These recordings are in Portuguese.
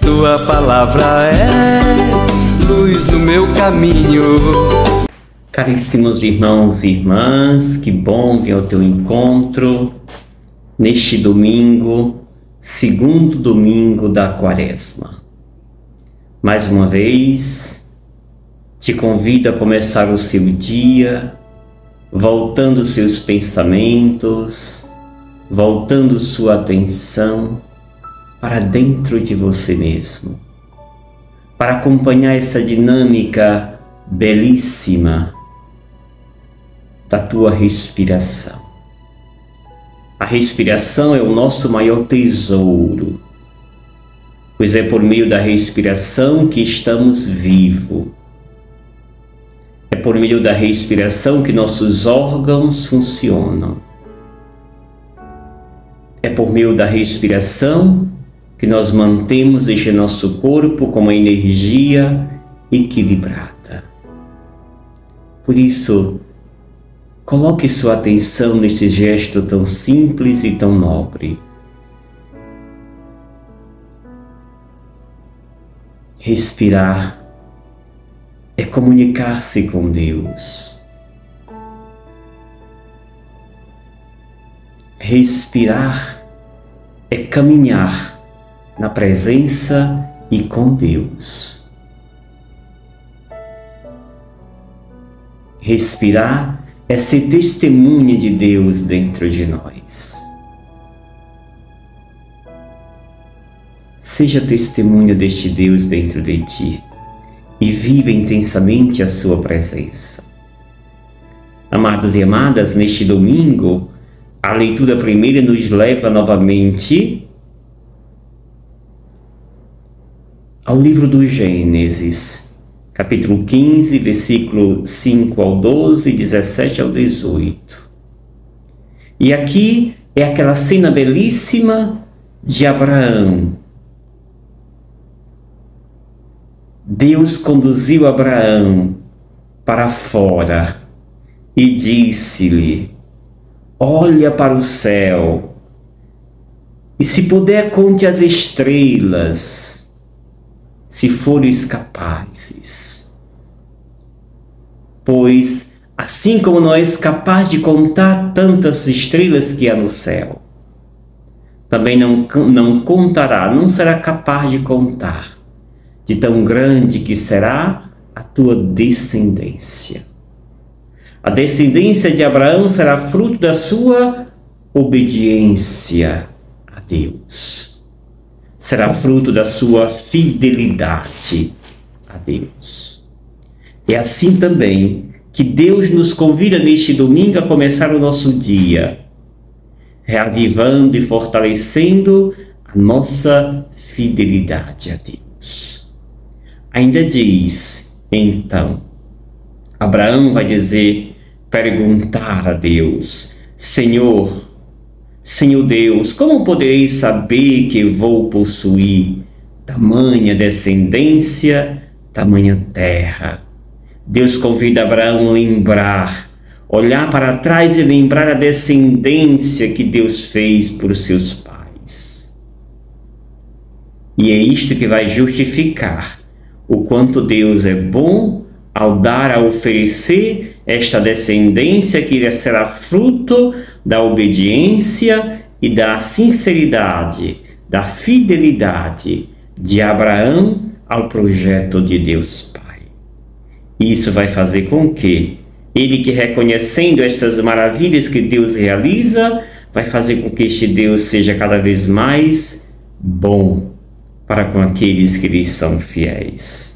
tua palavra é luz no meu caminho. Caríssimos irmãos e irmãs, que bom vir ao teu encontro neste domingo, segundo domingo da Quaresma. Mais uma vez, te convido a começar o seu dia, voltando seus pensamentos, voltando sua atenção para dentro de você mesmo, para acompanhar essa dinâmica belíssima da tua respiração. A respiração é o nosso maior tesouro, pois é por meio da respiração que estamos vivos. É por meio da respiração que nossos órgãos funcionam. É por meio da respiração que nós mantemos este nosso corpo com uma energia equilibrada. Por isso, coloque sua atenção nesse gesto tão simples e tão nobre. Respirar é comunicar-se com Deus. Respirar é caminhar na presença e com Deus. Respirar é ser testemunha de Deus dentro de nós. Seja testemunha deste Deus dentro de ti e viva intensamente a sua presença. Amados e amadas, neste domingo, a leitura primeira nos leva novamente ao livro do Gênesis, capítulo 15, versículo 5 ao 12, 17 ao 18. E aqui é aquela cena belíssima de Abraão. Deus conduziu Abraão para fora e disse-lhe: olha para o céu e, se puder, conte as estrelas, se fores capazes. Pois, assim como não és capaz de contar tantas estrelas que há no céu, também não contará, não será capaz de contar, de tão grande que será a tua descendência. A descendência de Abraão será fruto da sua obediência a Deus. Será fruto da sua fidelidade a Deus. É assim também que Deus nos convida neste domingo a começar o nosso dia, reavivando e fortalecendo a nossa fidelidade a Deus. Ainda diz, então, Abraão vai perguntar a Deus: Senhor Deus, como poderei saber que vou possuir tamanha descendência, tamanha terra? Deus convida Abraão a lembrar, olhar para trás e lembrar a descendência que Deus fez por seus pais. E é isto que vai justificar o quanto Deus é bom ao dar, a oferecer esta descendência que será fruto da obediência e da sinceridade, da fidelidade de Abraão ao projeto de Deus Pai. Isso vai fazer com que ele, que reconhecendo estas maravilhas que Deus realiza, vai fazer com que este Deus seja cada vez mais bom para com aqueles que lhes são fiéis.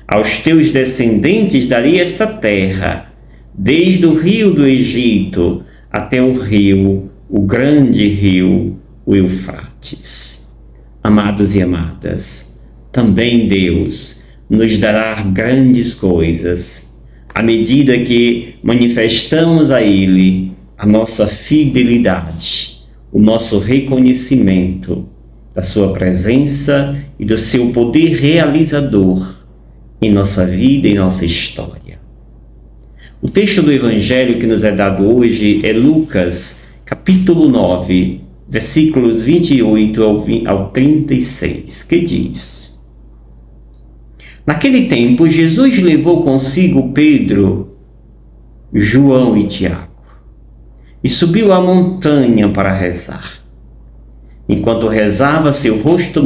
Aos teus descendentes darei esta terra, desde o rio do Egito até o rio, o grande rio, o Eufrates. Amados e amadas, também Deus nos dará grandes coisas, à medida que manifestamos a Ele a nossa fidelidade, o nosso reconhecimento da sua presença e do seu poder realizador em nossa vida e nossa história. O texto do Evangelho que nos é dado hoje é Lucas, capítulo 9, versículos 28 ao 36, que diz: Naquele tempo, Jesus levou consigo Pedro, João e Tiago, e subiu à montanha para rezar. Enquanto rezava, seu rosto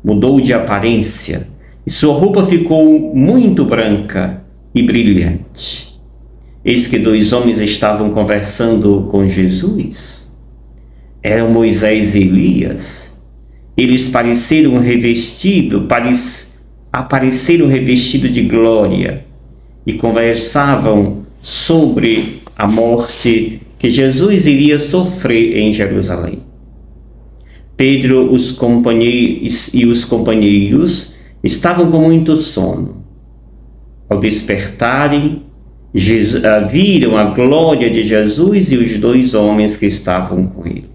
mudou de aparência, e sua roupa ficou muito branca e brilhante. Eis que 2 homens estavam conversando com Jesus. Eram Moisés e Elias. Eles apareceram revestidos de glória e conversavam sobre a morte que Jesus iria sofrer em Jerusalém. Pedro e os companheiros estavam com muito sono. Ao despertarem, viram a glória de Jesus e os 2 homens que estavam com ele.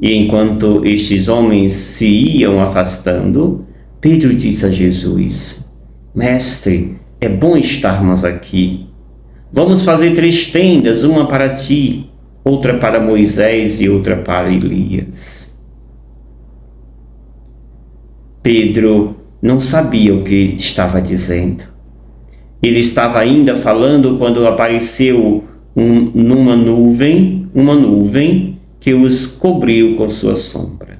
E enquanto estes homens se iam afastando, Pedro disse a Jesus: Mestre, é bom estarmos aqui. Vamos fazer 3 tendas, uma para ti, outra para Moisés e outra para Elias. Pedro não sabia o que estava dizendo. Ele estava ainda falando quando apareceu uma nuvem que os cobriu com sua sombra.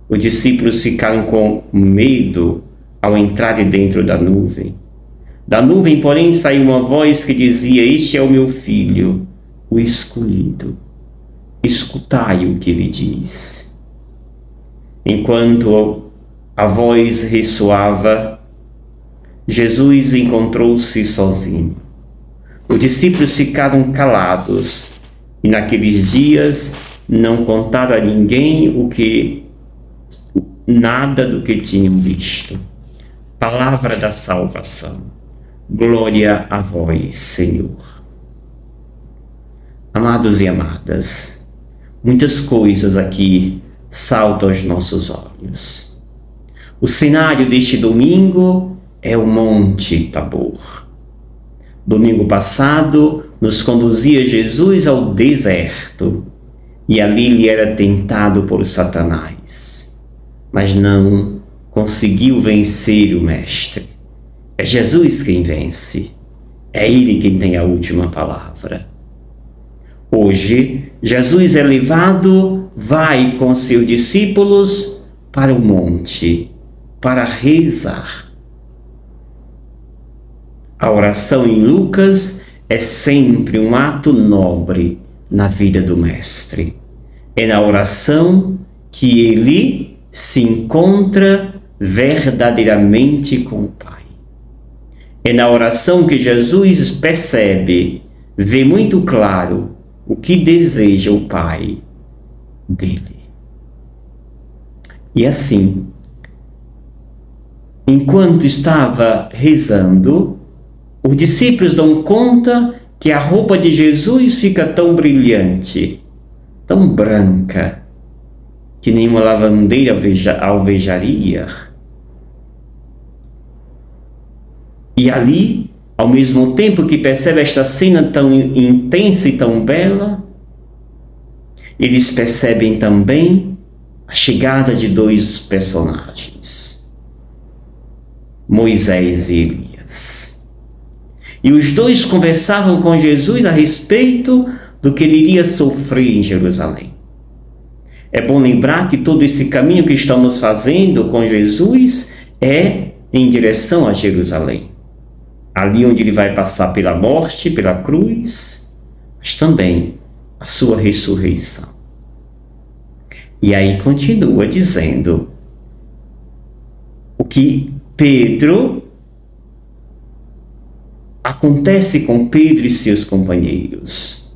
Os discípulos ficaram com medo ao entrarem dentro da nuvem. Da nuvem, porém, saiu uma voz que dizia: Este é o meu filho, o escolhido. Escutai o que ele diz. Enquanto a voz ressoava, Jesus encontrou-se sozinho. Os discípulos ficaram calados e naqueles dias não contaram a ninguém nada do que tinham visto. Palavra da salvação. Glória a vós, Senhor. Amados e amadas, muitas coisas aqui saltam aos nossos olhos. O cenário deste domingo é o Monte Tabor. Domingo passado, nos conduzia Jesus ao deserto e ali ele era tentado por Satanás, mas não conseguiu vencer o Mestre. É Jesus quem vence, é Ele quem tem a última palavra. Hoje, Jesus é levado, vai com seus discípulos para o monte, para rezar. A oração em Lucas é sempre um ato nobre na vida do Mestre. É na oração que ele se encontra verdadeiramente com o Pai. É na oração que Jesus percebe, vê muito claro o que deseja o Pai dele. E assim, enquanto estava rezando, os discípulos dão conta que a roupa de Jesus fica tão brilhante, tão branca, que nenhuma lavandeira alvejaria. E ali, ao mesmo tempo que percebe esta cena tão intensa e tão bela, eles percebem também a chegada de 2 personagens, Moisés e Elias. E os 2 conversavam com Jesus a respeito do que ele iria sofrer em Jerusalém. É bom lembrar que todo esse caminho que estamos fazendo com Jesus é em direção a Jerusalém. Ali onde ele vai passar pela morte, pela cruz, mas também a sua ressurreição. E aí continua dizendo o que acontece com Pedro e seus companheiros.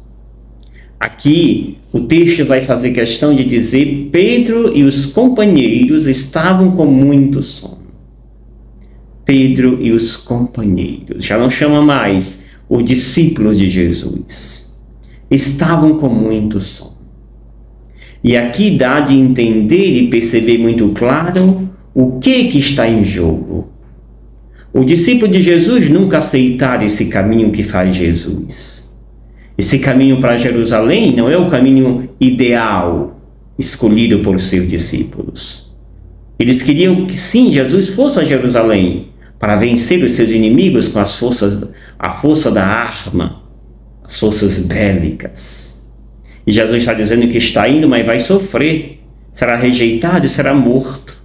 Aqui o texto vai fazer questão de dizer: Pedro e os companheiros estavam com muito sono. Pedro e os companheiros, já não chama mais os discípulos de Jesus, estavam com muito sono. E aqui dá de entender e perceber muito claro o que está em jogo. Os discípulos de Jesus nunca aceitaram esse caminho que faz Jesus. Esse caminho para Jerusalém não é o caminho ideal escolhido por seus discípulos. Eles queriam que sim, Jesus fosse a Jerusalém para vencer os seus inimigos com a força da arma, as forças bélicas. E Jesus está dizendo que está indo, mas vai sofrer, será rejeitado e será morto.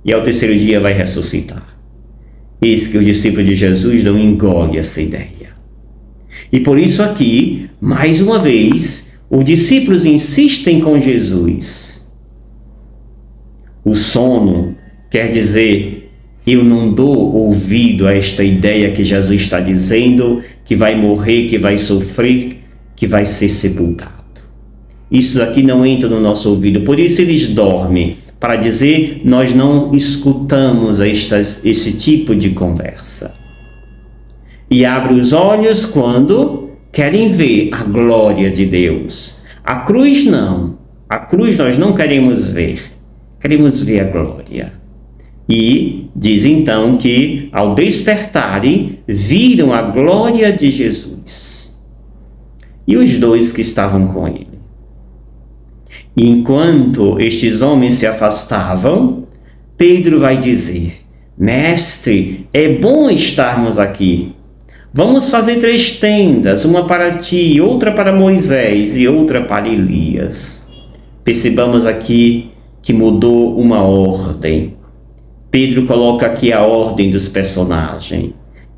E ao terceiro dia vai ressuscitar. Eis que os discípulos de Jesus não engolem essa ideia. E por isso aqui, mais uma vez, os discípulos insistem com Jesus. O sono quer dizer, eu não dou ouvido a esta ideia que Jesus está dizendo, que vai morrer, que vai sofrer, que vai ser sepultado. Isso aqui não entra no nosso ouvido, por isso eles dormem, para dizer, nós não escutamos esse tipo de conversa. E abre os olhos quando querem ver a glória de Deus. A cruz não. A cruz nós não queremos ver. Queremos ver a glória. E diz então que ao despertarem, viram a glória de Jesus. E os dois que estavam com ele. E enquanto estes homens se afastavam, Pedro vai dizer, Mestre, é bom estarmos aqui. Vamos fazer 3 tendas, uma para ti, outra para Moisés e outra para Elias. Percebamos aqui que mudou uma ordem. Pedro coloca aqui a ordem dos personagens.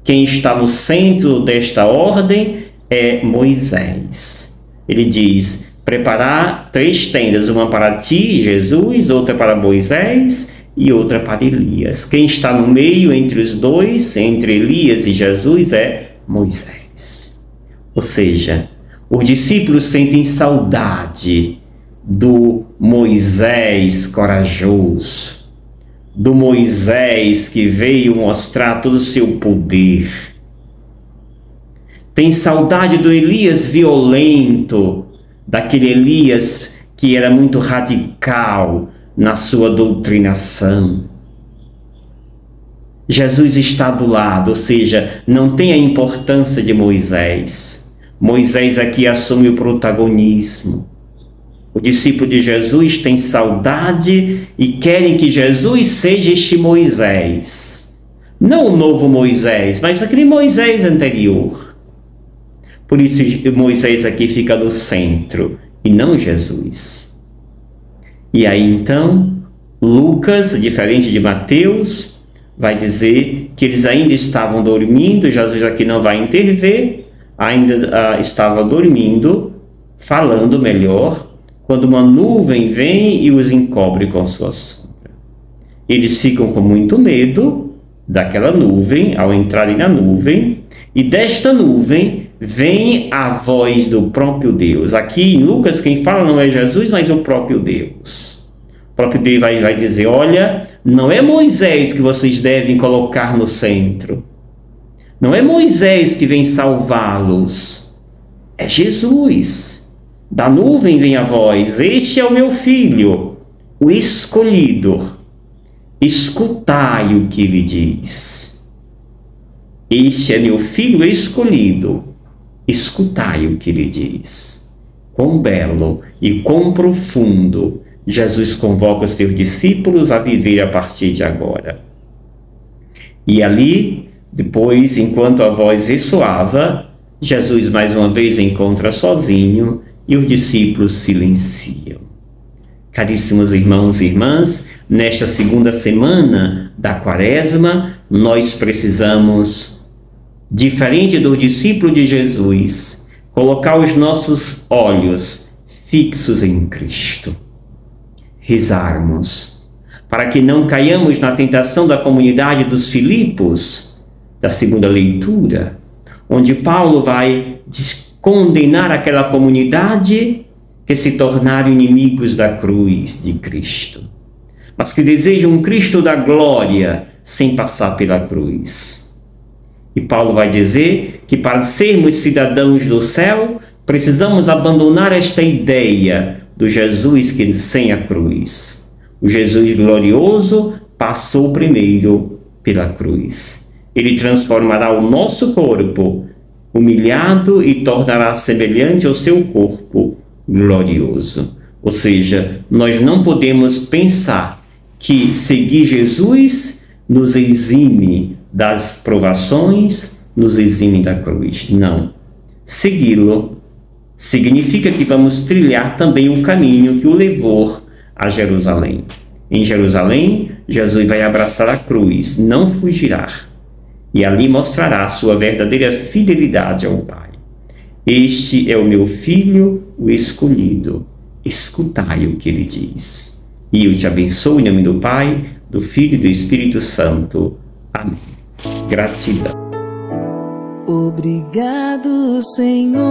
Quem está no centro desta ordem é Moisés. Ele diz, preparar 3 tendas, uma para ti, Jesus, outra para Moisés e outra para Elias. Quem está no meio entre os dois, entre Elias e Jesus, é Moisés. Ou seja, os discípulos sentem saudade do Moisés corajoso, do Moisés que veio mostrar todo o seu poder. Tem saudade do Elias violento, daquele Elias que era muito radical na sua doutrinação. Jesus está do lado, ou seja, não tem a importância de Moisés. Moisés aqui assume o protagonismo. O discípulo de Jesus tem saudade e querem que Jesus seja este Moisés. Não o novo Moisés, mas aquele Moisés anterior. Por isso Moisés aqui fica no centro e não Jesus. E aí então, Lucas, diferente de Mateus, vai dizer que eles ainda estavam dormindo, Jesus aqui não vai intervir, ainda estava dormindo, falando melhor, quando uma nuvem vem e os encobre com sua sombra. Eles ficam com muito medo daquela nuvem, ao entrarem na nuvem, e desta nuvem vem a voz do próprio Deus. Aqui em Lucas quem fala não é Jesus, mas o próprio Deus. O próprio Deus vai dizer, olha, não é Moisés que vocês devem colocar no centro. Não é Moisés que vem salvá-los. É Jesus. Da nuvem vem a voz, este é o meu filho, o escolhido. Escutai o que ele diz. Este é meu filho escolhido. Escutai o que ele diz. Quão belo e quão profundo Jesus convoca os seus discípulos a viver a partir de agora. E ali, depois, enquanto a voz ressoava, Jesus mais uma vez encontra sozinho e os discípulos silenciam. Caríssimos irmãos e irmãs, nesta segunda semana da Quaresma, nós precisamos, diferente do discípulo de Jesus, colocar os nossos olhos fixos em Cristo. Rezarmos, para que não caiamos na tentação da comunidade dos Filipos, da segunda leitura, onde Paulo vai condenar aquela comunidade que se tornaram inimigos da cruz de Cristo, mas que desejam um Cristo da glória sem passar pela cruz. E Paulo vai dizer que para sermos cidadãos do céu, precisamos abandonar esta ideia do Jesus que sem a cruz. O Jesus glorioso passou primeiro pela cruz. Ele transformará o nosso corpo humilhado e tornará semelhante ao seu corpo glorioso. Ou seja, nós não podemos pensar que seguir Jesus nos exime das provações, nos exime da cruz. Não. Segui-lo significa que vamos trilhar também o caminho que o levou a Jerusalém. Em Jerusalém, Jesus vai abraçar a cruz, não fugirá, e ali mostrará sua verdadeira fidelidade ao Pai. Este é o meu filho, o escolhido. Escutai o que ele diz. E eu te abençoo em nome do Pai, do Filho e do Espírito Santo. Amém. Gratidão. Obrigado, Senhor,